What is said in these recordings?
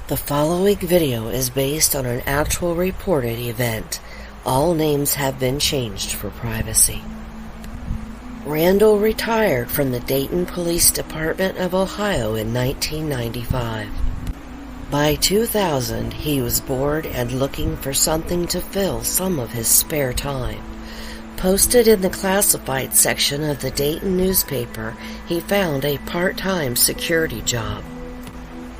The following video is based on an actual reported event. All names have been changed for privacy. Randall retired from the Dayton Police Department of Ohio in 1995. By 2000, he was bored and looking for something to fill some of his spare time. Posted in the classified section of the Dayton newspaper, he found a part-time security job.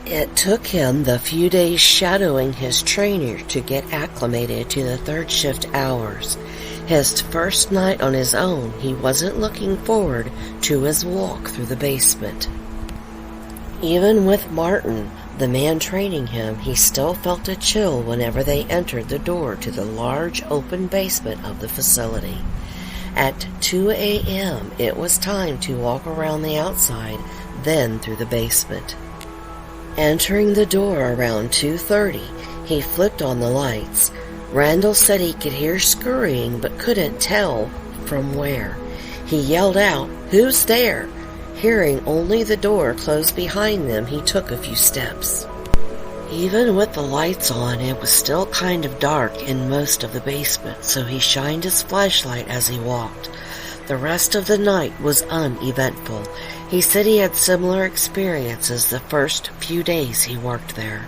It took him the few days shadowing his trainer to get acclimated to the third shift hours. His first night on his own, he wasn't looking forward to his walk through the basement. Even with Martin, the man training him, he still felt a chill whenever they entered the door to the large open basement of the facility. At 2 a.m., it was time to walk around the outside, then through the basement. Entering the door around 2:30, he flipped on the lights. Randall said he could hear scurrying but couldn't tell from where. He yelled out, "Who's there?" Hearing only the door close behind them, he took a few steps. Even with the lights on, it was still kind of dark in most of the basement, so he shined his flashlight as he walked. The rest of the night was uneventful. He said he had similar experiences the first few days he worked there.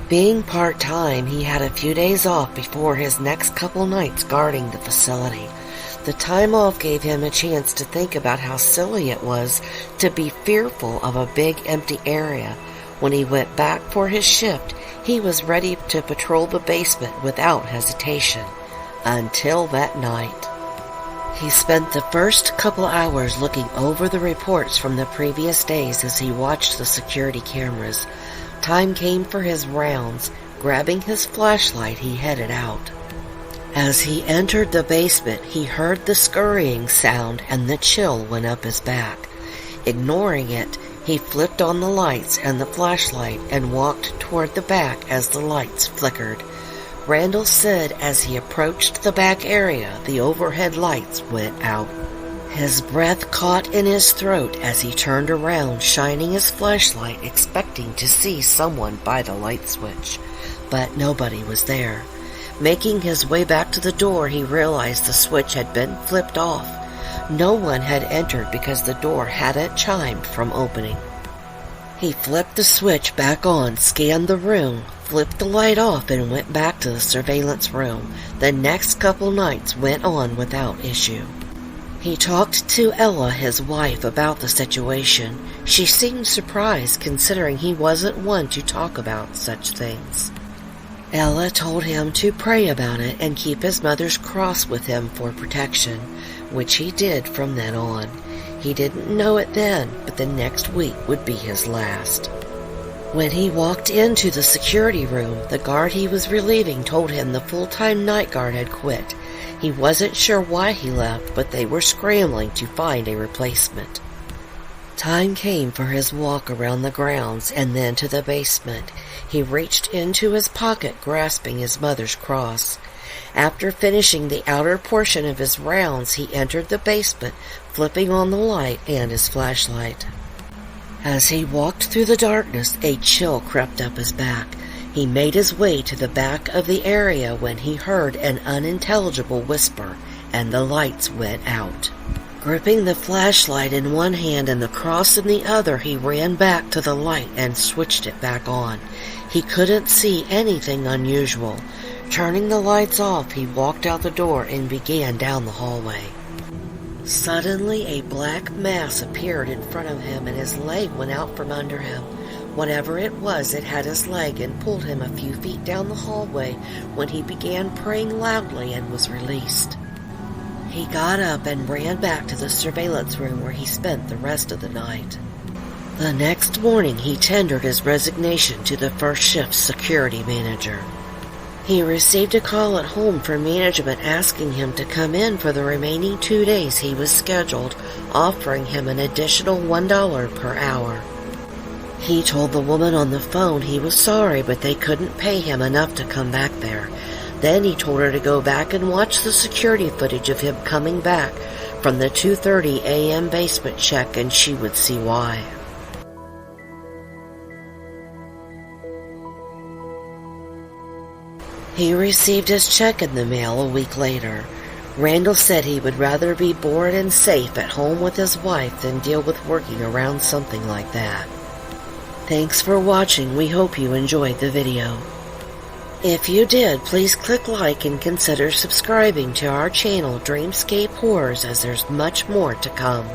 Being part-time, he had a few days off before his next couple nights guarding the facility. The time off gave him a chance to think about how silly it was to be fearful of a big empty area. When he went back for his shift, he was ready to patrol the basement without hesitation. Until that night. He spent the first couple hours looking over the reports from the previous days as he watched the security cameras. Time came for his rounds. Grabbing his flashlight, he headed out. As he entered the basement, he heard the scurrying sound and the chill went up his back. Ignoring it, he flipped on the lights and the flashlight and walked toward the back as the lights flickered. Randall said as he approached the back area, the overhead lights went out. His breath caught in his throat as he turned around, shining his flashlight, expecting to see someone by the light switch. But nobody was there. Making his way back to the door, he realized the switch had been flipped off. No one had entered because the door hadn't chimed from opening. He flipped the switch back on, scanned the room, flipped the light off, and went back to the surveillance room. The next couple nights went on without issue. He talked to Ella, his wife, about the situation. She seemed surprised considering he wasn't one to talk about such things. Ella told him to pray about it and keep his mother's cross with him for protection, which he did from then on. He didn't know it then, but the next week would be his last. When he walked into the security room, the guard he was relieving told him the full-time night guard had quit. He wasn't sure why he left, but they were scrambling to find a replacement. Time came for his walk around the grounds and then to the basement. He reached into his pocket, grasping his mother's cross. After finishing the outer portion of his rounds, he entered the basement, flipping on the light and his flashlight. As he walked through the darkness, a chill crept up his back. He made his way to the back of the area when he heard an unintelligible whisper, and the lights went out. Gripping the flashlight in one hand and the cross in the other, he ran back to the light and switched it back on. He couldn't see anything unusual. Turning the lights off, he walked out the door and began down the hallway. Suddenly, a black mass appeared in front of him and his leg went out from under him. Whatever it was, it had his leg and pulled him a few feet down the hallway when he began praying loudly and was released. He got up and ran back to the surveillance room where he spent the rest of the night. The next morning, he tendered his resignation to the first shift security manager. He received a call at home from management asking him to come in for the remaining 2 days he was scheduled, offering him an additional $1 per hour. He told the woman on the phone he was sorry, but they couldn't pay him enough to come back there. Then he told her to go back and watch the security footage of him coming back from the 2:30 a.m. basement check, and she would see why. He received his check in the mail a week later. Randall said he would rather be bored and safe at home with his wife than deal with working around something like that. Thanks for watching. We hope you enjoyed the video. If you did, please click like and consider subscribing to our channel Dreamscape Horrors, as there's much more to come.